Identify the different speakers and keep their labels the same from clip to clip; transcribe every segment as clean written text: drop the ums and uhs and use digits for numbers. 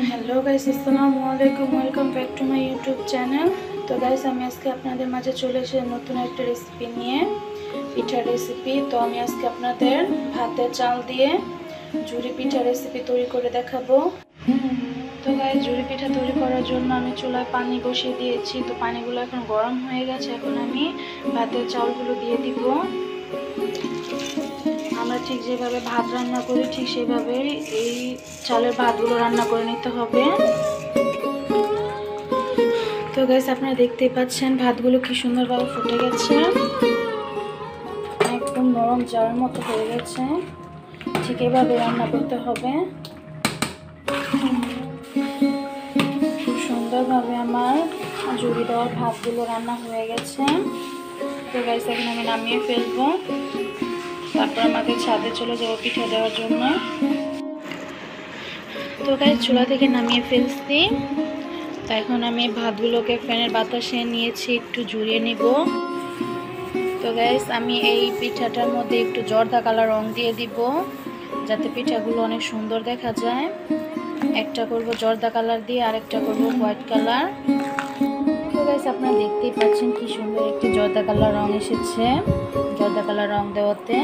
Speaker 1: Hello guys, আসসালামু আলাইকুম। Welcome back to my YouTube channel. তো গাইস, আমি আজকে আপনাদের মাঝে চলে এসেছি নতুন একটা রেসিপি নিয়ে, পিঠার রেসিপি। তো আমি আজকে আপনাদের ভাতের চাল দিয়ে ঝুরি পিঠা রেসিপি তৈরি করে দেখাবো। তো গাইস, ঝুরি পিঠা তৈরি করার জন্য আমি চুলায় পানি বসিয়ে দিয়েছি। তো পানিগুলো এখন গরম হয়ে গেছে। এখন আমি ভাতের চালগুলো দিয়ে দিব। আমরা ঠিক যেভাবে ভাত রান্না করি ঠিক সেভাবেই এই চালের ভাতগুলো রান্না করে নিতে হবে। তো গাইস, আপনারা দেখতেই পাচ্ছেন ভাতগুলো কি সুন্দরভাবে ফুটে গেছে, একদম নরম জারের মতো হয়ে গেছে। ঠিক এভাবে রান্না করতে হবে। খুব সুন্দরভাবে আমার ঝুরি দেওয়ার ভাতগুলো রান্না হয়ে গেছে। তো গাইস, এখন আমি নামিয়ে ফেলবো। তারপর আমাদের ছাদে চলে যাবো পিঠা দেওয়ার জন্য। তো গাইস, চুলা থেকে নামিয়ে ফেলছি। তো এখন আমি ভাতগুলোকে ফ্যানের বাতাসে নিয়েছি, একটু ঝরিয়ে নিব। তো গাইস, আমি এই পিঠাটার মধ্যে একটু জর্দা কালার রং দিয়ে দিব, যাতে পিঠাগুলো অনেক সুন্দর দেখা যায়। একটা করব জর্দা কালার দিয়ে, আর একটা করব হোয়াইট কালার। তো গাইস, আপনারা দেখতেই পাচ্ছেন কি সুন্দর একটি জর্দা কালার রং এসেছে জর্দা কালার রং দেওয়াতে।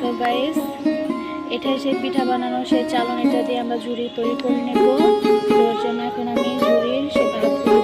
Speaker 1: তো গাইস, এটাই সেই পিঠা বানানো সেই চালনিটা দিয়ে আমরা ঝুড়ি তৈরি করে নেব। তো ওর জন্য এখন আমি ঝুড়ির সেই ভাতগুলো